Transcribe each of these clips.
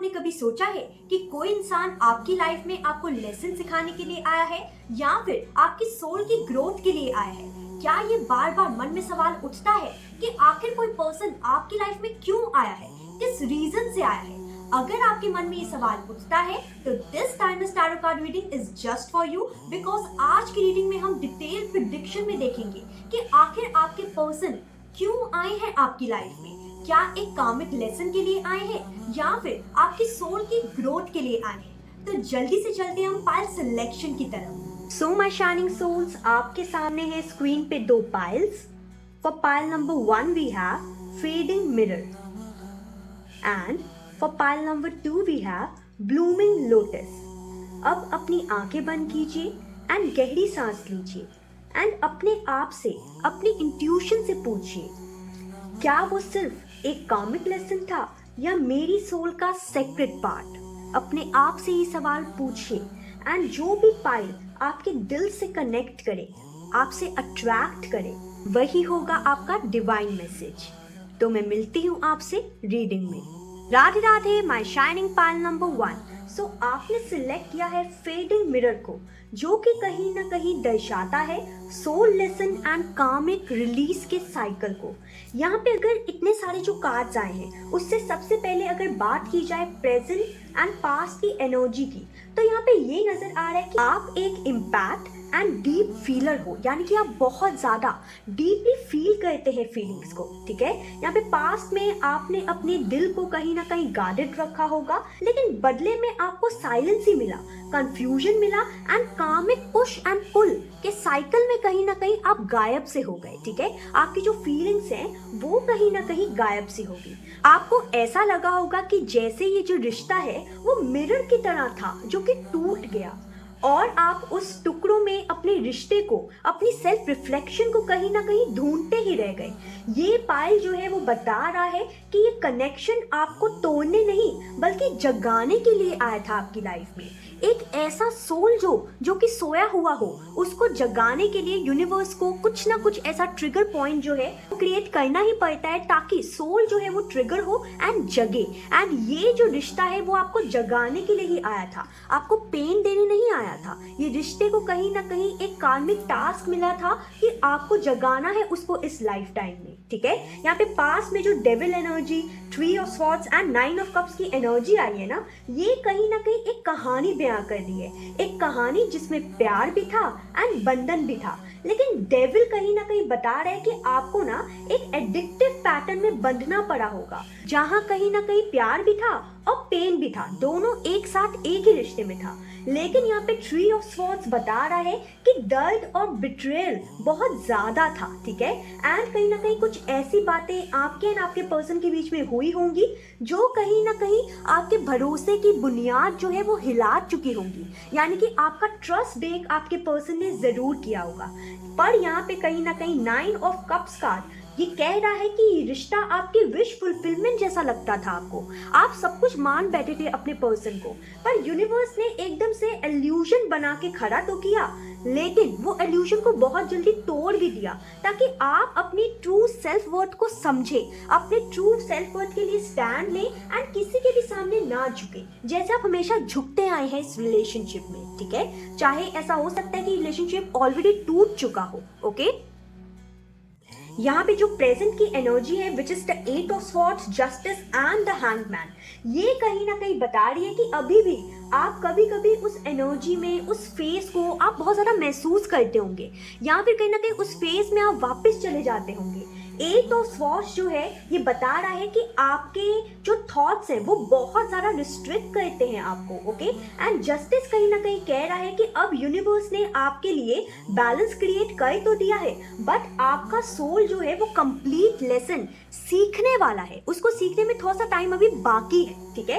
आपने कभी सोचा है कि कोई इंसान आपकी लाइफ में आपको लेसन सिखाने के लिए आया है या फिर आपकी सोल की ग्रोथ के लिए आया है? क्या ये बार बार मन में सवाल उठता है कि आखिर कोई पर्सन आपकी लाइफ में क्यों आया है, किस रीजन से आया है? अगर आपके मन में ये सवाल उठता है तो this timeless tarot card reading is just for you, because आज की रीडिंग में हम डिटेल प्रेडिक्शन में देखेंगे कि आखिर आपके पर्सन क्यों आए हैं आपकी लाइफ में। क्या एक कार्मिक लेसन के लिए आए हैं या फिर आपकी सोल की ग्रोथ के लिए आए हैं? तो जल्दी से चलते हैं हम पाइल सिलेक्शन की तरफ। सो माय शाइनिंग सोल्स, आपके सामने है स्क्रीन पे दो piles. For pile number 1 we have fading mirror and for pile number 2 we have blooming lotus. अब अपनी आंखें बंद कीजिए एंड गहरी सांस लीजिए एंड अपने आप से, अपनी इंट्यूशन से पूछिए, क्या वो सिर्फ एक कॉमिक लेसन था या मेरी सोल का सेक्रेट पार्ट? अपने आप से ये सवाल पूछिए एंड जो भी पाइल आपके दिल से कनेक्ट करे, आपसे अट्रैक्ट करे, वही होगा आपका डिवाइन मैसेज। तो मैं मिलती हूँ आपसे रीडिंग में। Radhe Radhe my shining pile number 1। सो आपने सिलेक्ट किया है फेडिंग मिरर को, जो कि कहीं ना कहीं दर्शाता है सोल लेसन एंड कार्मिक रिलीज के साइकिल को। यहाँ पे अगर इतने सारे जो कार्ड्स आए हैं उससे सबसे पहले अगर बात की जाए प्रेजेंट एंड पास्ट की एनर्जी की, तो यहाँ पे ये नजर आ रहा है कि आप एक इम्पैक्ट एंड डीप फीलर हो, यानी कि आप बहुत ज्यादा डीपली फील करते हैं फीलिंग्स को। ठीक है, यहाँ पे पास्ट में आपने अपने दिल को कहीं ना कहीं गार्डेड रखा होगा, लेकिन बदले में आपको साइलेंस ही मिला, कंफ्यूजन मिला एंड कार्मिक पुश एंड पुल के साइकिल में कहीं ना कहीं आप गायब से हो गए। ठीक है, आपकी जो फीलिंग्स हैं वो कहीं ना कहीं गायब सी होगी। आपको ऐसा लगा होगा कि जैसे ये जो रिश्ता है वो मिरर की तरह था जो कि टूट गया, और आप उस टुकड़ों में अपने रिश्ते को, अपनी सेल्फ रिफ्लेक्शन को कहीं ना कहीं ढूंढते ही रह गए। ये पाइल जो है वो बता रहा है कि ये कनेक्शन आपको तोड़ने नहीं बल्कि जगाने के लिए आया था आपकी लाइफ में। एक ऐसा सोल जो कि सोया हुआ हो, उसको जगाने के लिए यूनिवर्स को कुछ ना कुछ ऐसा ट्रिगर पॉइंट जो है वो क्रिएट करना ही पड़ता है, ताकि सोल जो है वो ट्रिगर हो एंड जगे। एंड ये जो रिश्ता है वो आपको जगाने के लिए ही आया था, आपको पेन देने नहीं आया था। ये रिश्ते को कहीं ना कहीं एक कार्मिक टास्क मिला था कि आपको जगाना है उसको इस लाइफ टाइम में। ठीक है, यहाँ पे पास में जो devil energy, 3 of swords and 9 of cups की एनर्जी आई है ना, ये कहीं ना कहीं एक कहानी बयां कर रही है, एक कहानी जिसमें प्यार भी था एंड बंधन भी था। लेकिन डेविल कहीं ना कहीं बता रहा है कि आपको ना एक एडिक्टिव पैटर्न में बंधना पड़ा होगा, जहां कहीं ना कहीं प्यार भी था और पेन भी था, दोनों एक साथ एक ही रिश्ते में था। लेकिन यहाँ पे 3 ऑफ स्वॉर्ड्स बता रहा है कि दर्द और बिट्रेयल बहुत ज्यादा था। ठीक है, एंड कहीं ना कहीं कुछ ऐसी बातें आपके एंड आपके पर्सन के बीच में हुई होंगी जो कहीं ना कहीं आपके भरोसे की बुनियाद जो है वो हिला चुकी होंगी, यानी कि आपका ट्रस्ट ब्रेक आपके पर्सन ने जरूर किया होगा। पर यहाँ पे कहीं ना कहीं 9 ऑफ कप्स कार्ड ये कह रहा है कि ये रिश्ता आपकी विश फुलफिलमेंट जैसा लगता था आपको, आप सब कुछ मान बैठे थे अपने पर्सन को, पर यूनिवर्स ने एकदम से इल्यूजन बना के खड़ा तो किया, लेकिन वो इल्यूजन को बहुत जल्दी तोड़ भी दिया, ताकि आप अपनी ट्रू सेल्फ वर्थ को समझे, अपने ट्रू सेल्फ वर्थ के लिए स्टैंड लें एंड किसी के भी सामने ना झुके, जैसे आप हमेशा झुकते आए हैं इस रिलेशनशिप में। ठीक है, चाहे ऐसा हो सकता है कि रिलेशनशिप ऑलरेडी टूट चुका हो। ओके, यहाँ पे जो प्रेजेंट की एनर्जी है विच is the 8 of swords, justice and the hangman, ये कहीं ना कहीं बता रही है कि अभी भी आप कभी कभी उस एनर्जी में, उस फेज को आप बहुत ज़्यादा महसूस करते होंगे, या फिर कहीं ना कहीं उस फेज में आप वापस चले जाते होंगे। 8 ऑफ स्वॉर्ड्स जो है ये बता रहा है कि आपके जो थॉट्स हैं वो बहुत ज़्यादा रिस्ट्रिक्ट करते हैं आपको। ओके, एंड जस्टिस कहीं ना कहीं कह रहा है कि अब यूनिवर्स ने आपके लिए बैलेंस क्रिएट कर तो दिया है, बट आपका सोल जो है वो कंप्लीट लेसन सीखने वाला है, उसको सीखने में थोड़ा सा टाइम अभी बाकी है। ठीक है,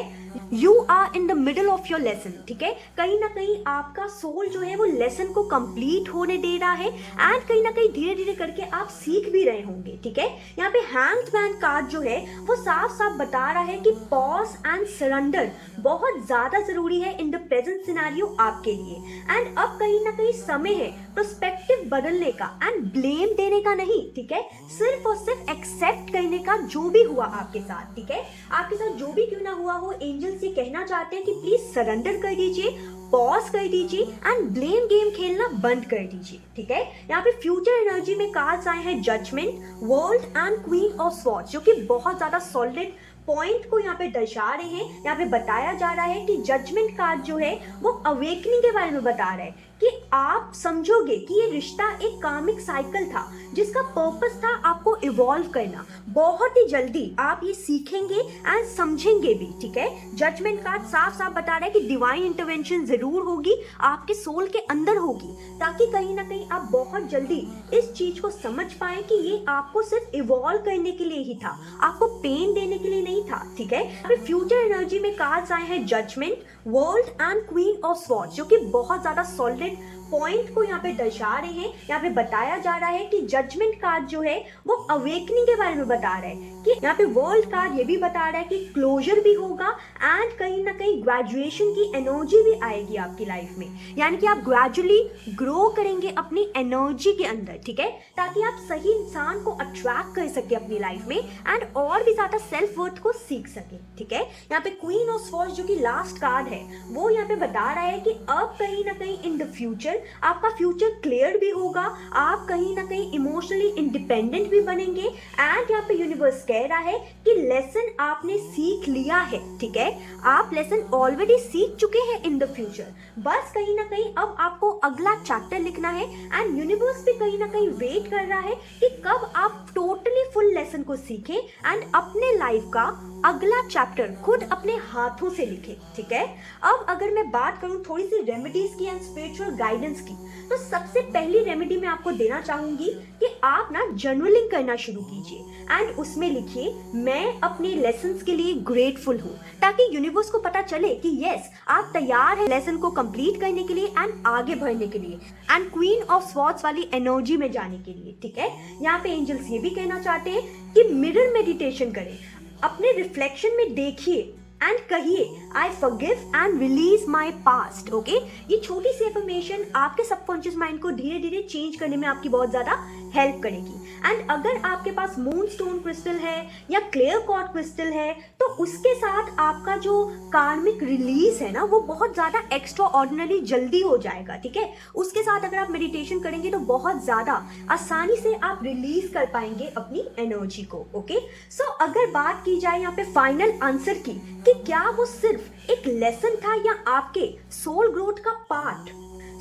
you are in the middle of your lesson. ठीक है, कहीं ना कहीं आपका सोल जो है वो लेसन को कंप्लीट होने दे रहा है एंड कहीं ना कहीं धीरे धीरे करके आप सीख भी रहे होंगे। ठीक है, यहाँ पे हैंग्ड मैन कार्ड जो है वो साफ साफ बता रहा है कि पॉज एंड सरेंडर बहुत ज्यादा जरूरी है इन द प्रेजेंट सिनेरियो आपके लिए। एंड अब कहीं ना कहीं समय है पर्सपेक्टिव बदलने का एंड ब्लेम देने का नहीं। ठीक है, सिर्फ और सिर्फ एक्सेप्ट करने का जो भी हुआ आपके साथ। ठीक है, आपके साथ जो भी क्यों ना हुआ हो, एंजल्स ये कहना चाहते हैं कि प्लीज सरेंडर कर दीजिए, पॉज कर दीजिए एंड ब्लेम गेम खेलना बंद कर दीजिए। ठीक है, यहाँ पे फ्यूचर एनर्जी में कार्ड्स आए हैं judgement, world and queen of swords, जो कि बहुत ज्यादा सॉलिड पॉइंट को यहाँ पे दर्शा रहे हैं। यहाँ पे बताया जा रहा है कि जजमेंट कार्ड जो है वो अवेकनिंग के बारे में बता रहा है कि आप समझोगे कि ये रिश्ता एक कार्मिक साइकिल था जिसका पर्पस था आपको इवॉल्व करना। बहुत ही जल्दी आप ये सीखेंगे एंड समझेंगे भी। ठीक है, जजमेंट कार्ड साफ साफ बता रहा है कि डिवाइन इंटरवेंशन जरूर होगी, आपके सोल के अंदर होगी, ताकि कहीं ना कहीं आप बहुत जल्दी इस चीज को समझ पाए कि ये आपको सिर्फ इवॉल्व करने के लिए ही था, आपको पेन देने के लिए नहीं था। ठीक है, फ्यूचर एनर्जी में कार्ड्स आए हैं judgement, world and queen of swords, जो कि बहुत ज्यादा सॉलिड पॉइंट को यहाँ पे दर्शा रहे हैं। यहाँ पे बताया जा रहा है कि जजमेंट कार्ड जो है वो अवेकनिंग के बारे में बता रहा है कि यहाँ पे वर्ल्ड कार्ड ये भी बता रहा है कि क्लोजर भी होगा एंड कहीं ना कहीं ग्रेजुएशन की एनर्जी भी आएगी आपकी लाइफ में, यानी कि आप ग्रेजुअली ग्रो करेंगे अपनी एनर्जी के अंदर। ठीक है, ताकि आप सही इंसान को अट्रैक्ट कर सके अपनी लाइफ में एंड और भी ज्यादा सेल्फ वर्थ को सीख सके। ठीक है, यहाँ पे क्वीन ऑफ स्वॉर्ड्स जो कि लास्ट कार्ड है वो यहाँ पे बता रहा है कि अब कहीं ना कहीं इन द फ्यूचर आपका फ्यूचर क्लियर भी होगा, आप कहीं ना कहीं इमोशनली इंडिपेंडेंट भी बनेंगे एंड यहाँ पे यूनिवर्स कह रहा है कि लेसन आपने सीख लिया है। ठीक है, आप लेसन ऑलरेडी सीख चुके हैं इन द फ्यूचर, बस कहीं ना कहीं अब आपको अगला चैप्टर लिखना है एंड यूनिवर्स भी कहीं ना कहीं वेट कर रहा है कि कब आप टोटली फुल लेसन को सीखें एंड अपने लाइफ का अगला चैप्टर खुद अपने हाथों से लिखें। ठीक है, अब अगर मैं बात करूं थोड़ी सी रेमेडीज की एंड स्पिरिचुअल गाइडेंस की, तो सबसे पहली रेमेडी मैं आपको देना चाहूंगी कि आप ना जर्नलिंग करना शुरू कीजिए एंड उसमें लिखिए मैं अपने लेसन्स के लिए ग्रेटफुल हूँ, ताकि यूनिवर्स को पता चले कि यस आप तैयार हैं लेसन को कंप्लीट करने के लिए एंड आगे बढ़ने के लिए एंड क्वीन ऑफ स्वॉर्ड्स वाली एनर्जी में जाने के लिए। ठीक है, यहाँ पे एंजल्स ये भी कहना चाहते हैं कि मिरर मेडिटेशन करें, अपने रिफ्लेक्शन में देखिए एंड कहिए I forgive and release my past. Okay, ये छोटी सी एफर्मेशन आपके सबकॉन्शियस माइंड को धीरे धीरे चेंज करने में आपकी बहुत ज्यादा हेल्प करेगी। एंड अगर आपके पास मून स्टोन क्रिस्टल है या क्लियर क्वार्ट्ज क्रिस्टल है तो उसके साथ आपका जो कार्मिक रिलीज है ना वो बहुत ज्यादा एक्स्ट्रा ऑर्डिनरी जल्दी हो जाएगा। ठीक है, उसके साथ अगर आप मेडिटेशन करेंगे तो बहुत ज्यादा आसानी से आप रिलीज कर पाएंगे अपनी एनर्जी को। ओके, सो अगर बात की जाए यहाँ पे फाइनल आंसर की कि क्या वो सिर्फ एक लेसन था या आपके सोल ग्रोथ का पार्ट,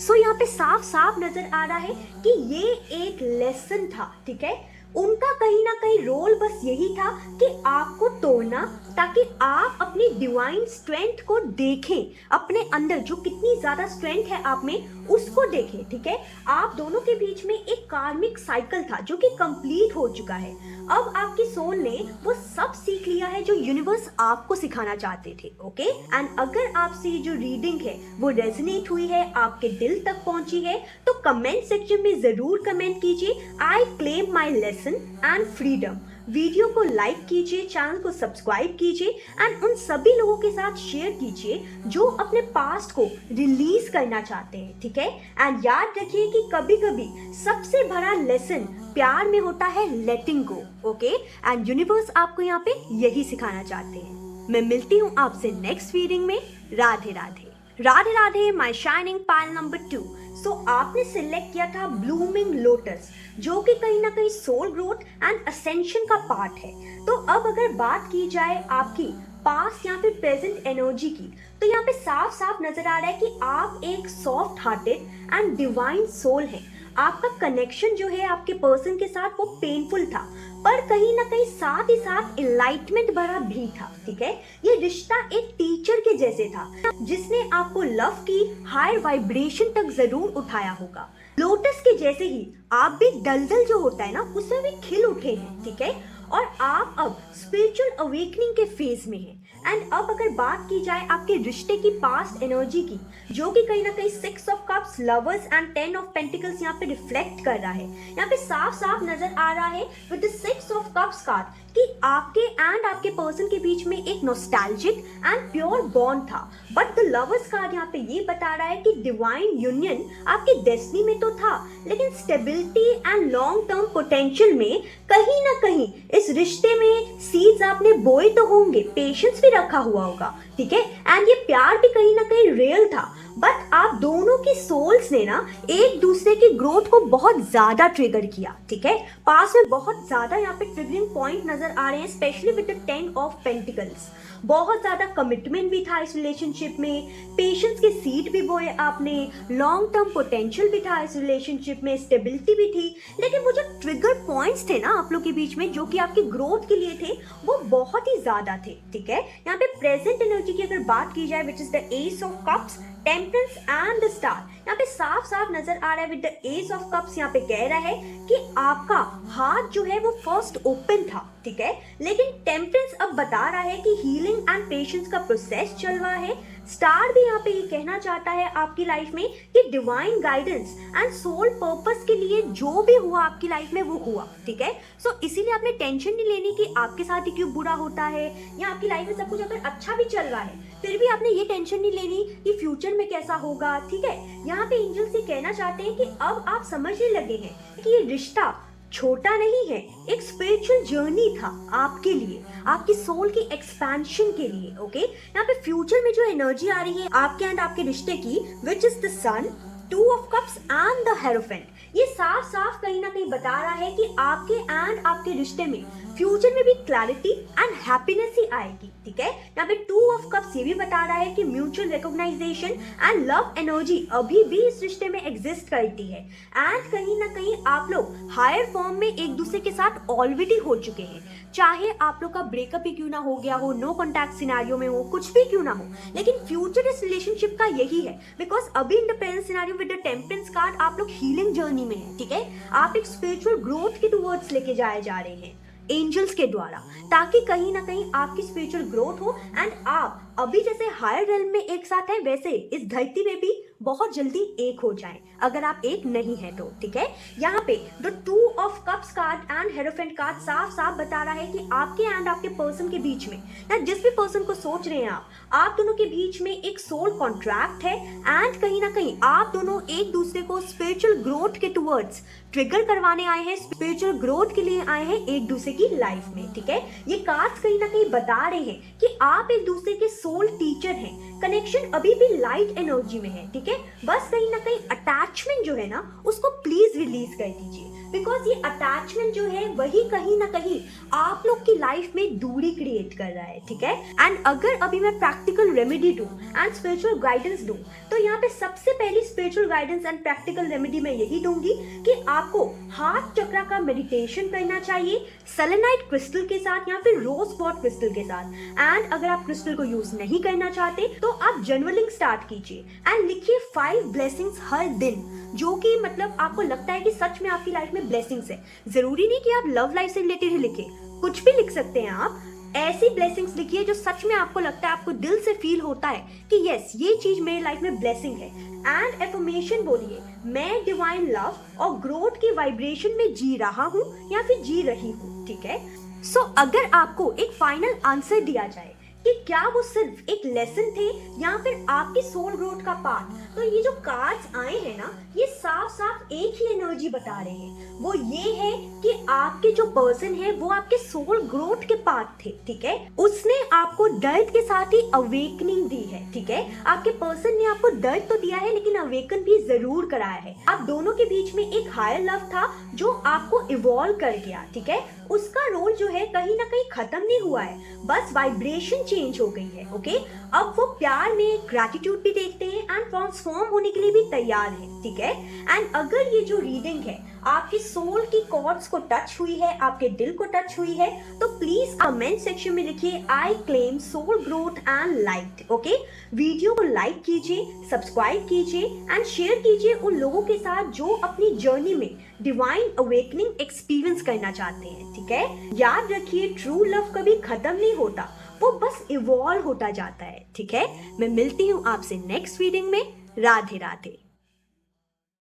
सो यहाँ पे साफ साफ नजर आ रहा है कि ये एक लेसन था। ठीक है, उनका कहीं ना कहीं रोल बस यही था कि आपको तोड़ना, ताकि आप अपनी डिवाइन स्ट्रेंथ को देखें, अपने अंदर जो कितनी ज्यादा स्ट्रेंथ है आप में उसको देखें। ठीक है, आप दोनों के बीच में एक कार्मिक साइकिल था जो कि कंप्लीट हो चुका है। अब आपकी सोल ने वो सब सीख लिया है जो यूनिवर्स आपको सिखाना चाहते थे। ओके, एंड अगर आपसे ये जो रीडिंग है वो रेजोनेट हुई है, आपके दिल तक पहुंची है, तो कमेंट सेक्शन में जरूर कमेंट कीजिए I claim my lesson and freedom. Video को लाइक कीजिए, चैनल को सब्सक्राइब कीजिए एंड उन सभी लोगों के साथ शेयर कीजिए जो अपने पास्ट को रिलीज करना चाहते हैं। ठीक है, एंड याद रखिए कि कभी कभी सबसे बड़ा लेसन प्यार में होता है लेटिंग गो। ओके, एंड यूनिवर्स आपको यहाँ पे यही सिखाना चाहते हैं। मैं मिलती हूँ आपसे नेक्स्ट रीडिंग में। Radhe Radhe. Radhe Radhe my shining pile number 2। सो आपने सिलेक्ट किया था ब्लूमिंग लोटस, जो कि कहीं ना कहीं सोल ग्रोथ एंड असेंशन का पार्ट है। तो अब अगर बात की जाए आपकी पास्ट या फिर प्रेजेंट एनर्जी की, तो यहाँ पे साफ साफ नजर आ रहा है कि आप एक soft hearted and divine soul हैं। आपका कनेक्शन जो है आपके पर्सन के साथ वो पेनफुल था, पर कहीं ना कहीं साथ ही साथ एनलाइटमेंट भरा भी था। ठीक है, ये रिश्ता एक टीचर के जैसे था जिसने आपको लव की हायर वाइब्रेशन तक जरूर उठाया होगा। लोटस के जैसे ही आप भी दलदल जो होता है ना उसमें भी खिल उठे हैं। ठीक है, और आप अब स्पिरिचुअल अवेकनिंग के फेज में हैं। एंड अब अगर बात की जाए आपके रिश्ते की पास्ट एनर्जी की, जो कि कहीं ना कहीं 6 of cups, lovers and 10 of pentacles यहाँ पे रिफ्लेक्ट कर रहा है। यहाँ पे साफ साफ नजर आ रहा है with the 6 of cups card कि आपके एंड आपके पर्सन के बीच में एक नॉस्टैल्जिक एंड प्योर बॉन्ड था। बट द लवर्स कार्ड यहाँ पे ये बता रहा है कि डिवाइन यूनियन आपकी डेस्टिनी में तो था, लेकिन stability and long term potential में कहीं ना कहीं इस रिश्ते में सीड्स आपने बोए तो होंगे, पेशेंस भी रखा हुआ होगा। ठीक है। एंड ये प्यार भी कहीं ना कहीं रियल था, बट आप दोनों की सोल्स ने ना एक दूसरे की ग्रोथ को बहुत ज्यादा ट्रिगर किया, ठीक है। पास में बहुत ज्यादा यहाँ पे ट्रिगरिंग पॉइंट नजर आ रहे हैं, specially with the 10 of pentacles. बहुत ज्यादा कमिटमेंट भी था इस रिलेशनशिप में, पेशेंस के सीड भी बोए आपने, लॉन्ग टर्म पोटेंशियल भी था इस रिलेशनशिप में, स्टेबिलिटी भी थी। लेकिन वो जो ट्रिगर पॉइंट्स थे ना आप लोग के बीच में, जो कि आपकी ग्रोथ के लिए थे, वो बहुत ही ज्यादा थे, ठीक है। यहाँ पे प्रेजेंट एनर्जी की अगर बात की जाए, विच is the S of cups, temperance and the star, यहाँ पे साफ साफ नजर आ रहा है with the S of cups. यहाँ पे कह रहा है कि आपका हाथ जो है वो फर्स्ट ओपन था, ठीक है, लेकिन टेम्परेंस अब बता रहा है कि हीलिंग एंड पेशेंस का प्रोसेस चल रहा है। स्टार भी यहाँ पे ये कहना चाहता है आपकी लाइफ में कि divine guidance and soul purpose के लिए जो भी हुआ आपकी लाइफ में वो हुआ, ठीक है। सो इसीलिए आपने टेंशन नहीं लेनी कि आपके साथ ही क्यों बुरा होता है, या आपकी लाइफ में सब कुछ अगर अच्छा भी चल रहा है फिर भी आपने ये टेंशन नहीं लेनी कि फ्यूचर में कैसा होगा, ठीक है। यहाँ पे एंजल्स ये कहना चाहते हैं कि अब आप समझने लगे हैं कि ये रिश्ता छोटा नहीं है, एक स्पिरिचुअल जर्नी था आपके लिए, आपकी सोल की एक्सपेंशन के लिए, ओके। यहाँ पे फ्यूचर में जो एनर्जी आ रही है आपके एंड आपके रिश्ते की, which is the sun, 2 of cups and the hierophant, ये साफ साफ कहीं ना कहीं बता रहा है कि आपके एंड आपके रिश्ते में फ्यूचर में भी क्लैरिटी एंड हैप्पीनेस ही आएगी, ठीक है। यहाँ पे 2 ऑफ कप्स ये भी बता रहा है कि mutual recognition and love energy अभी भी इस रिश्ते में एग्जिस्ट करती है, एंड कहीं ना कहीं आप लोग हायर फॉर्म में एक दूसरे के साथ ऑलरेडी हो चुके हैं। चाहे आप लोग का ब्रेकअप ही क्यों ना हो गया हो, नो कॉन्टैक्ट सिनेरियो में हो, कुछ भी क्यों ना हो, लेकिन फ्यूचर इस रिलेशनशिप का यही है, बिकॉज अभी in the present scenario with the temperance card आप लोग हीलिंग जर्नी में है, ठीक है। आप एक स्पिरिचुअल ग्रोथ के टुवर्ड्स लेके जाए जा रहे हैं एंजल्स के द्वारा, ताकि कहीं ना कहीं आपकी स्पिरिचुअल ग्रोथ हो, एंड आप अभी जैसे हायर रेल्म में एक साथ हैं वैसे इस धरती में भी बहुत जल्दी एक हो जाएं, अगर आप एक नहीं है तो, ठीक है। यहाँ पे the 2 of cups card and hierophant card साफ साफ बता रहा है कि आपके एंड आपके पर्सन के बीच में, या जिस भी पर्सन को सोच रहे हैं आप दोनों के बीच में एक सोल कॉन्ट्रैक्ट है, एंड कहीं ना कहीं आप दोनों एक दूसरे को स्पिरिचुअल ग्रोथ के टुवर्ड्स ट्रिगर करवाने आए हैं, स्पिरिचुअल ग्रोथ के लिए आए हैं एक दूसरे की लाइफ में, ठीक है। ये कार्ड्स कहीं ना कहीं बता रहे हैं कि आप एक दूसरे के सोल टीचर हैं, कनेक्शन अभी भी लाइट एनर्जी में है, ठीक है। बस कहीं ना कहीं अटैचमेंट जो है ना उसको प्लीज रिलीज कर दीजिए, बिकॉज ये अटैचमेंट जो है वही कहीं ना कहीं आप लोग की लाइफ में दूरी क्रिएट कर रहा है, ठीक है। एंड अगर अभी मैं प्रैक्टिकल रेमेडी दूं एंड स्पिरिचुअल गाइडेंस दूं, तो यहाँ पे सबसे पहली spiritual guidance and practical remedy मैं यही दूंगी कि आपको हार्ट चक्रा का मेडिटेशन करना चाहिए सेलेनाइट क्रिस्टल के साथ या फिर रोज क्वार्ट्ज क्रिस्टल के साथ। एंड अगर आप क्रिस्टल को यूज नहीं करना चाहते तो आप जर्नलिंग स्टार्ट कीजिए एंड लिखिए 5 ब्लेसिंग्स हर दिन, जो कि मतलब आपको लगता है कि सच में आपकी लाइफ में ब्लेसिंग्स है। जरूरी नहीं कि आप लव लाइफ से रिलेटेड ही लिखे, कुछ भी लिख सकते हैं आप। ऐसी ब्लेसिंग्स लिखिए जो सच में आपको लगता है, आपको दिल से फील होता है कि यस ये चीज मेरी लाइफ में ब्लेसिंग है। एंड एफर्मेशन बोलिए, मैं डिवाइन लव और ग्रोथ की वाइब्रेशन में जी रहा हूँ या फिर जी रही हूँ, ठीक है। सो अगर आपको एक फाइनल आंसर दिया जाए कि क्या वो सिर्फ एक लेसन थे या फिर आपकी सोल ग्रोथ का पार्ट, तो ये जो कार्ड्स आए हैं ना ये साफ साफ एक ही एनर्जी बता रहे हैं, वो ये है कि आपके जो पर्सन है वो आपके सोल ग्रोथ के पार्ट थे, ठीक है। उसने आपको दर्द के साथ ही अवेकनिंग दी है, ठीक है। आपके पर्सन ने आपको दर्द तो दिया है लेकिन अवेकन भी जरूर कराया है। आप दोनों के बीच में एक हायर लव था जो आपको इवॉल्व कर गया, ठीक है। उसका रोल जो है कहीं ना कहीं खत्म नहीं हुआ है, बस वाइब्रेशन चेंज हो गई है, ओके। अब वो प्यार में ग्रैटिट्यूड भी देखते हैं एंड ट्रांसफॉर्म होने के लिए भी तैयार है, ठीक है। एंड अगर ये जो रीडिंग है आपकी सोल की कॉर्ड्स को टच हुई है, आपके दिल को टच हुई है, तो प्लीज कमेंट सेक्शन में लिखिए I claim soul growth and light, okay. Video को लाइक कीजिए, सब्सक्राइब कीजिए एंड शेयर कीजिए उन लोगों के साथ जो अपनी जर्नी में डिवाइन अवेकनिंग एक्सपीरियंस करना चाहते हैं, ठीक है। याद रखिए ट्रू लव कभी खत्म नहीं होता, वो बस इवॉल्व होता जाता है, ठीक है। मैं मिलती हूँ आपसे नेक्स्ट रीडिंग में। राधे राधे।